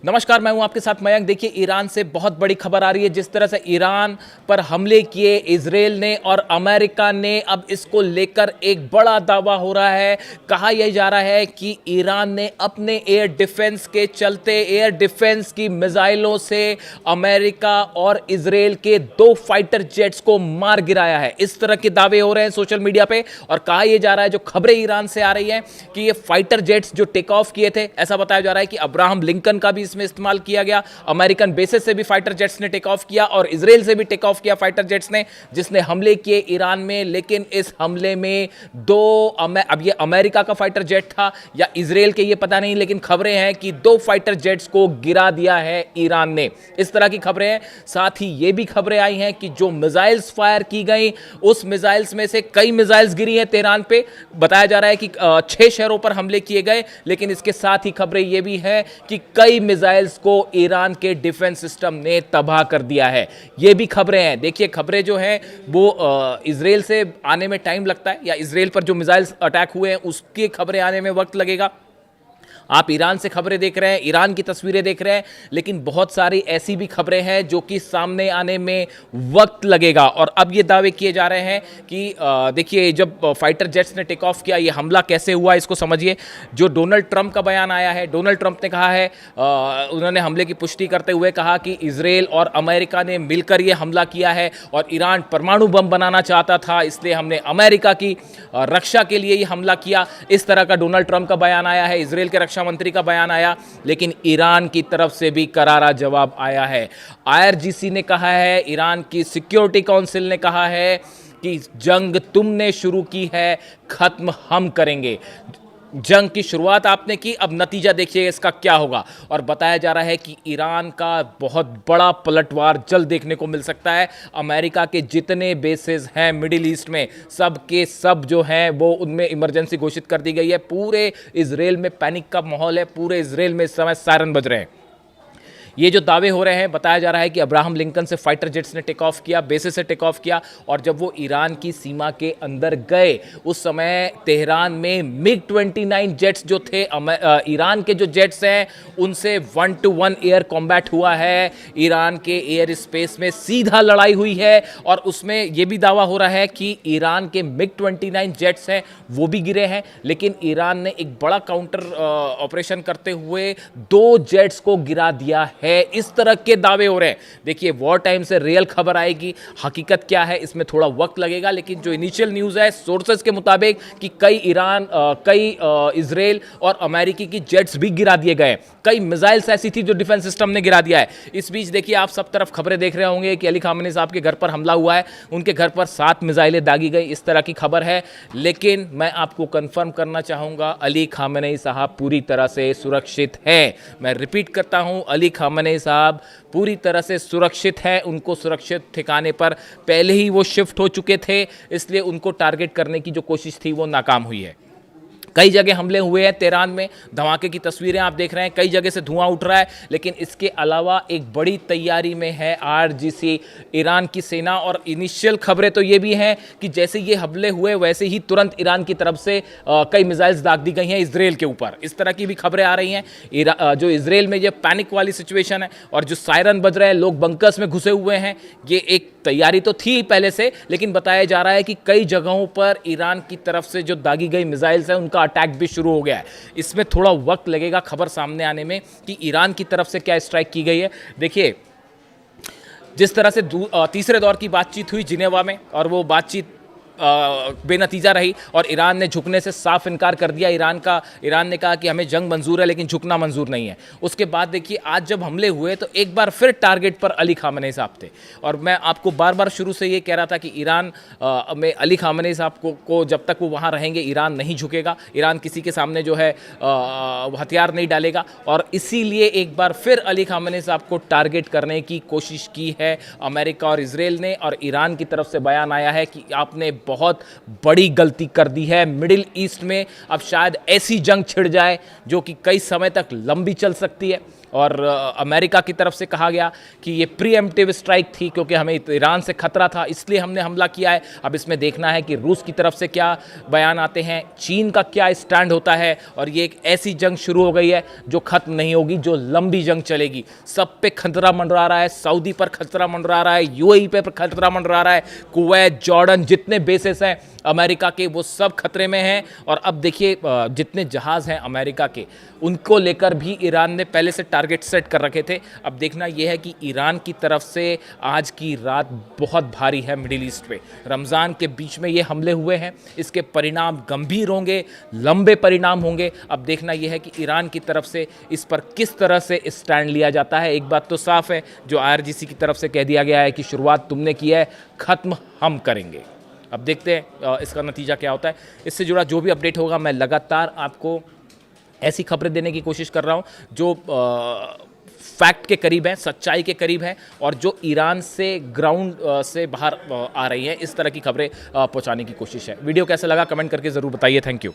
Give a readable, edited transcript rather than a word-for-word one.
नमस्कार, मैं हूं आपके साथ मयंक। देखिए, ईरान से बहुत बड़ी खबर आ रही है। जिस तरह से ईरान पर हमले किए इजराइल ने और अमेरिका ने, अब इसको लेकर एक बड़ा दावा हो रहा है। कहा यह जा रहा है कि ईरान ने अपने एयर डिफेंस के चलते, एयर डिफेंस की मिसाइलों से अमेरिका और इजराइल के 2 फाइटर जेट्स को मार गिराया है। इस तरह के दावे हो रहे हैं सोशल मीडिया पे। और कहा यह जा रहा है, जो खबरें ईरान से आ रही हैं, कि ये फाइटर जेट्स जो टेक ऑफ किए थे, ऐसा बताया जा रहा है कि अब्राहम लिंकन का भी इसमें इस्तेमाल किया गया। अमेरिकन बेसेस से भी फाइटर जेट्स ने टेक ऑफ किया और इजराइल से भी टेक ऑफ किया फाइटर जेट्स ने, जिसने हमले किए ईरान में। लेकिन इस हमले में अब ये अमेरिका का फाइटर जेट था या इजराइल के, ये पता नहीं, लेकिन खबरें हैं कि 2 फाइटर जेट्स को गिरा दिया है ईरान ने। इस तरह की खबरें हैं। साथ ही ये भी खबरें आई हैं कि जो मिसाइल्स फायर की गई, उस मिसाइल्स में से कई मिसाइल्स गिरी हैं तेहरान पे। बताया जा रहा है कि 6 शहरों पर हमले किए गए। लेकिन इसके साथ ही खबरें ये भी हैं कि कई मिसाइल्स को ईरान के डिफेंस सिस्टम ने तबाह कर दिया है। ये भी खबरें हैं। देखिए, खबरें जो हैं वो इजराइल से आने में टाइम लगता है, या इजराइल पर जो मिसाइल्स अटैक हुए हैं उसकी खबरें आने में वक्त लगेगा। आप ईरान से खबरें देख रहे हैं, ईरान की तस्वीरें देख रहे हैं, लेकिन बहुत सारी ऐसी भी खबरें हैं जो कि सामने आने में वक्त लगेगा। और अब ये दावे किए जा रहे हैं कि देखिए, जब फाइटर जेट्स ने टेक ऑफ किया, ये हमला कैसे हुआ इसको समझिए। जो डोनाल्ड ट्रंप का बयान आया है, डोनाल्ड ट्रंप ने कहा है, उन्होंने हमले की पुष्टि करते हुए कहा कि इजराइल और अमेरिका ने मिलकर ये हमला किया है और ईरान परमाणु बम बनाना चाहता था, इसलिए हमने अमेरिका की रक्षा के लिए ये हमला किया। इस तरह का डोनाल्ड ट्रंप का बयान आया है। इजराइल के रक्षा मंत्री का बयान आया, लेकिन ईरान की तरफ से भी करारा जवाब आया है। आईआरजीसी ने कहा है, ईरान की सिक्योरिटी काउंसिल ने कहा है कि जंग तुमने शुरू की है, खत्म हम करेंगे। जंग की शुरुआत आपने की, अब नतीजा देखिए इसका क्या होगा। और बताया जा रहा है कि ईरान का बहुत बड़ा पलटवार जल्द देखने को मिल सकता है। अमेरिका के जितने बेसेस हैं मिडिल ईस्ट में, सब के सब जो हैं वो, उनमें इमरजेंसी घोषित कर दी गई है। पूरे इजराइल में पैनिक का माहौल है। पूरे इजराइल में इस समय सायरन बज रहे हैं। ये जो दावे हो रहे हैं, बताया जा रहा है कि अब्राहम लिंकन से फाइटर जेट्स ने टेक ऑफ किया, बेसिस से टेक ऑफ किया, और जब वो ईरान की सीमा के अंदर गए उस समय तेहरान में मिग-29 जेट्स जो थे, ईरान के जो जेट्स हैं, उनसे 1-to-1 एयर कॉम्बैट हुआ है। ईरान के एयर स्पेस में सीधा लड़ाई हुई है। और उसमें यह भी दावा हो रहा है कि ईरान के मिग-29 जेट्स हैं वो भी गिरे हैं। लेकिन ईरान ने एक बड़ा काउंटर ऑपरेशन करते हुए 2 जेट्स को गिरा दिया है। इस तरह के दावे हो रहे हैं। देखिए, वॉर टाइम से रियल खबर आएगी, हकीकत क्या है इसमें थोड़ा वक्त लगेगा। लेकिन जो इनिशियल न्यूज़ है सोर्सेज के मुताबिक कि कई इजराइल और अमेरिकी की जेट्स भी गिरा दिए गए। कई मिसाइल्स ऐसी थी जो डिफेंस सिस्टम ने गिरा दिया है। इस बीच देखिए, आप सब तरफ खबरें देख रहे होंगे कि अली खामेनी साहब के घर पर हमला हुआ है। उनके घर पर 7 मिसाइलें दागी गई, इस तरह की खबर है। लेकिन मैं आपको कंफर्म करना चाहूँगा, अली खामेनी साहब पूरी तरह से सुरक्षित हैं। मैं रिपीट करता हूँ, अली खामेनी साहब पूरी तरह से सुरक्षित हैं। उनको सुरक्षित ठिकाने पर पहले ही वो शिफ्ट हो चुके थे, इसलिए उनको टारगेट करने की जो कोशिश थी वो नाकाम हुई है। कई जगह हमले हुए हैं तेहरान में, धमाके की तस्वीरें आप देख रहे हैं, कई जगह से धुआं उठ रहा है। लेकिन इसके अलावा एक बड़ी तैयारी में है आईआरजीसी, ईरान की सेना। और इनिशियल खबरें तो ये भी हैं कि जैसे ये हमले हुए वैसे ही तुरंत ईरान की तरफ से कई मिसाइल्स दाग दी गई हैं इजराइल के ऊपर। इस तरह की भी खबरें आ रही हैं। जो इजराइल में ये पैनिक वाली सिचुएशन है और जो सायरन बज रहे हैं, लोग बंकर्स में घुसे हुए हैं, ये एक तैयारी तो थी पहले से। लेकिन बताया जा रहा है कि कई जगहों पर ईरान की तरफ से जो दागी गई मिसाइल्स हैं उनका अटैक भी शुरू हो गया है। इसमें थोड़ा वक्त लगेगा खबर सामने आने में कि ईरान की तरफ से क्या स्ट्राइक की गई है। देखिए, जिस तरह से तीसरे दौर की बातचीत हुई जिनेवा में, और वो बातचीत बेनतीजा रही और ईरान ने झुकने से साफ इनकार कर दिया। ईरान ने कहा कि हमें जंग मंजूर है लेकिन झुकना मंजूर नहीं है। उसके बाद देखिए, आज जब हमले हुए तो एक बार फिर टारगेट पर अली खामेनी साहब थे। और मैं आपको बार बार शुरू से ये कह रहा था कि ईरान में अली खामेनी साहब को जब तक वो वहाँ रहेंगे, ईरान नहीं झुकेगा। ईरान किसी के सामने जो है हथियार नहीं डालेगा। और इसीलिए एक बार फिर अली खामेनी साहब को टारगेट करने की कोशिश की है अमेरिका और इजराइल ने। और ईरान की तरफ से बयान आया है कि आपने बहुत बड़ी गलती कर दी है। मिडिल ईस्ट में अब शायद ऐसी जंग छिड़ जाए जो कि कई समय तक लंबी चल सकती है। और अमेरिका की तरफ से कहा गया कि ये प्रीएम्प्टिव स्ट्राइक थी क्योंकि हमें ईरान से खतरा था, इसलिए हमने हमला किया है। अब इसमें देखना है कि रूस की तरफ से क्या बयान आते हैं, चीन का क्या स्टैंड होता है, और ये एक ऐसी जंग शुरू हो गई है जो खत्म नहीं होगी, जो लंबी जंग चलेगी। सब पे खतरा मंडरा रहा है, सऊदी पर खतरा मंडरा रहा है, यूएई पे खतरा मंडरा रहा है, कुवैत, जॉर्डन, जितने बेसेस हैं अमेरिका के वो सब खतरे में हैं। और अब देखिए जितने जहाज़ हैं अमेरिका के, उनको लेकर भी ईरान ने पहले से टारगेट सेट कर रखे थे। अब देखना यह है कि ईरान की तरफ से आज की रात बहुत भारी है मिडिल ईस्ट पे। रमज़ान के बीच में ये हमले हुए हैं, इसके परिणाम गंभीर होंगे, लंबे परिणाम होंगे। अब देखना यह है कि ईरान की तरफ से इस पर किस तरह से स्टैंड लिया जाता है। एक बात तो साफ है, जो IRGC की तरफ से कह दिया गया है कि शुरुआत तुमने की है, ख़त्म हम करेंगे। अब देखते हैं इसका नतीजा क्या होता है। इससे जुड़ा जो भी अपडेट होगा मैं लगातार आपको ऐसी खबरें देने की कोशिश कर रहा हूं जो फैक्ट के करीब हैं, सच्चाई के करीब हैं, और जो ईरान से ग्राउंड से बाहर आ रही हैं। इस तरह की खबरें पहुंचाने की कोशिश है। वीडियो कैसा लगा कमेंट करके ज़रूर बताइए। Thank you.